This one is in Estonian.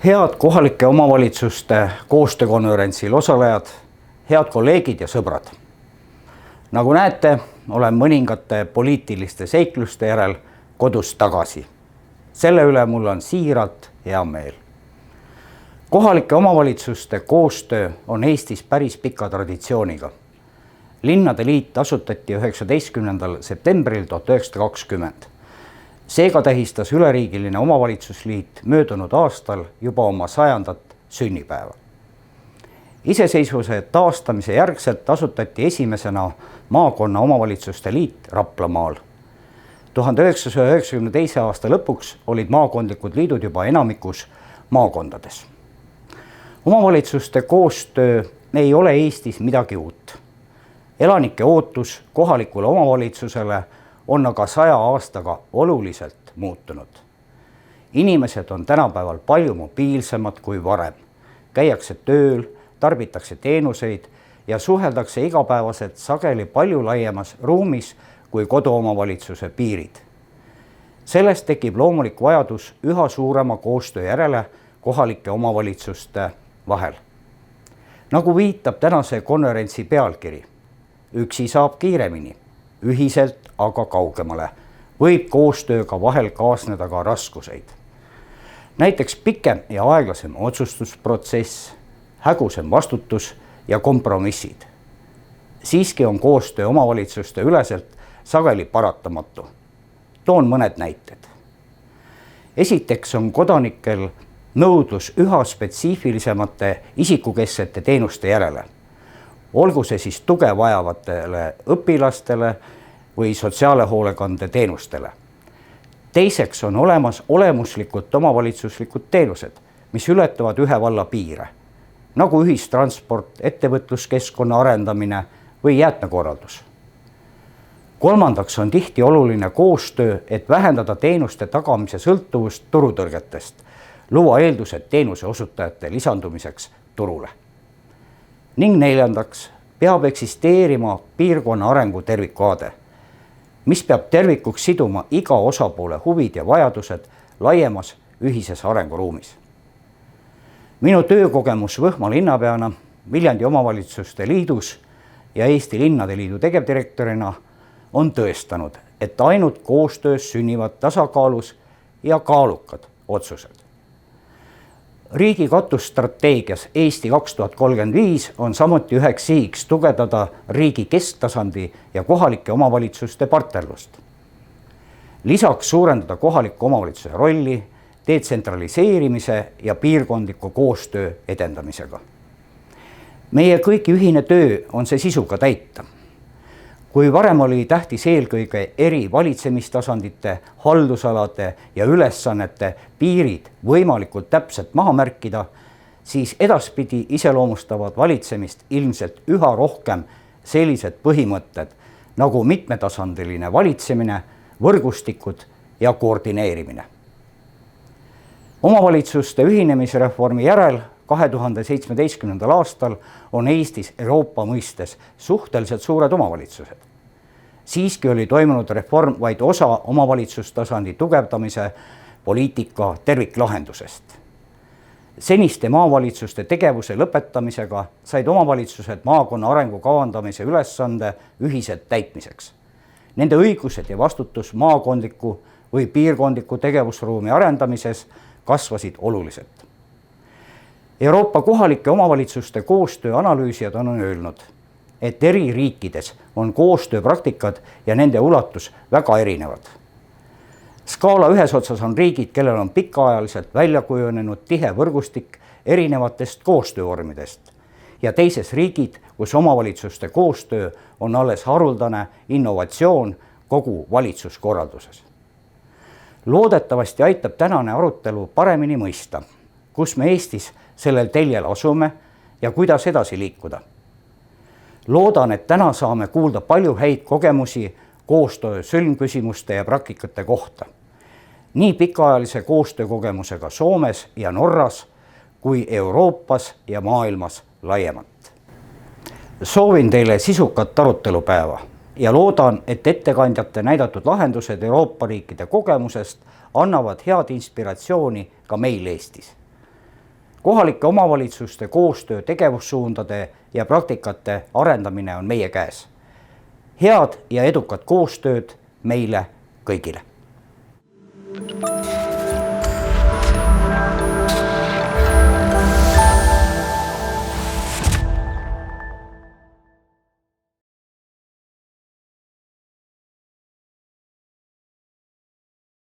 Head kohalike omavalitsuste koostöökonverentsil osalejad, head kolleegid ja sõbrad. Nagu näete, olen mõningate poliitiliste seikluste järel kodus tagasi. Selle üle mul on siiralt hea meel. Kohalike omavalitsuste koostöö on Eestis päris pika traditsiooniga. Linnade liit asutati 19. septembril 1920. Seega tähistas üleriigiline omavalitsusliit möödunud aastal juba oma 100. sünnipäeva. Iseseisvuse taastamise järgselt asutati esimesena maakonna omavalitsuste liit Raplamaal. 1992. aasta lõpuks olid maakondlikud liidud juba enamikus maakondades. Omavalitsuste koostöö ei ole Eestis midagi uut. Elanike ootus kohalikule omavalitsusele on aga 100 aastaga oluliselt muutunud. Inimesed on tänapäeval palju mobiilsemad kui varem. Käiakse tööl, tarbitakse teenuseid ja suheldakse igapäevaselt sageli palju laiemas ruumis kui koduomavalitsuse piirid. Sellest tekib loomulik vajadus üha suurema koostöö järele kohalike omavalitsuste vahel. Nagu viitab tänase konverentsi pealkiri, üksi saab kiiremini, ühiselt aga kaugemale, võib koostööga vahel kaasneda ka raskuseid. Näiteks pikem ja aeglasem otsustusprotsess, hägusem vastutus ja kompromissid. Siiski on koostöö omavalitsuste üleselt sageli paratamatu. Toon mõned näited. Esiteks on kodanikel nõudlus üha spetsiifilisemate isikukesksete teenuste järele. Olgu see siis tuge vajavatele õpilastele või sotsiaalhoolekande teenustele. Teiseks on olemas olemuslikud omavalitsuslikud teenused, mis ületavad ühe valla piire, nagu ühistransport, ettevõtluskeskkonna arendamine või jäätmekorraldus. Kolmandaks on tihti oluline koostöö, et vähendada teenuste tagamise sõltuvust turutõrgetest, luua eeldused teenuse osutajate lisandumiseks turule. Ning neljandaks peab eksisteerima piirkonna arengu tervikvaade, mis peab tervikuks siduma iga osapoole huvid ja vajadused laiemas ühises arenguruumis. Minu töökogemus Võhma linnapeana, Viljandi omavalitsuste liidus ja Eesti Linnade Liidu tegevdirektorina on tõestanud, et ainult koostöös sünnivad tasakaalus ja kaalukad otsused. Riigi katusstrateegias Eesti 2035 on samuti üheks sihiks tugevdada riigi kesktasandi ja kohalike omavalitsuste partnerlust. Lisaks suurendada kohaliku omavalitsuse rolli, detsentraliseerimise ja piirkondliku koostöö edendamisega. Meie kõigi ühine töö on see sisuga täita. Kui varem oli tähtis eelkõige eri valitsemistasandite, haldusalade ja ülesannete piirid võimalikult täpselt maha märkida, siis edaspidi iseloomustavad valitsemist ilmselt üha rohkem sellised põhimõtted nagu mitmetasandiline valitsemine, võrgustikud ja koordineerimine. Omavalitsuste ühinemisreformi järel 2017. aastal on Eestis Euroopa mõistes suhteliselt suured omavalitsused. Siiski oli toimunud reform vaid osa omavalitsustasandi tugevdamise poliitika terviklahendusest. Seniste maavalitsuste tegevuse lõpetamisega said omavalitsused maakonna arengu kavandamise ülesande ühiselt täitmiseks. Nende õigused ja vastutus maakondliku või piirkondliku tegevusruumi arendamises kasvasid oluliselt. Euroopa kohalike omavalitsuste koostöö analüüsijad on öelnud, et eri riikides on koostööpraktikad ja nende ulatus väga erinevad. Skaala ühes otsas on riigid, kellel on pikaajaliselt välja kujunenud tihe võrgustik erinevatest koostöövormidest ja teises riigid, kus omavalitsuste koostöö on alles haruldane innovatsioon kogu valitsuskorralduses. Loodetavasti aitab tänane arutelu paremini mõista, kus me Eestis sellel teljel asume ja kuidas edasi liikuda. Loodan, et täna saame kuulda palju häid kogemusi koostöö sõlmküsimuste ja praktikate kohta. Nii pikaajalise koostöökogemusega Soomes ja Norras kui Euroopas ja maailmas laiemalt. Soovin teile sisukat arutelupäeva ja loodan, et ettekandjate näidatud lahendused Euroopa riikide kogemusest annavad head inspiratsiooni ka meil Eestis. Kohalike omavalitsuste koostöö tegevussuundade ja praktikate arendamine on meie käes. Head ja edukat koostööd meile kõigile!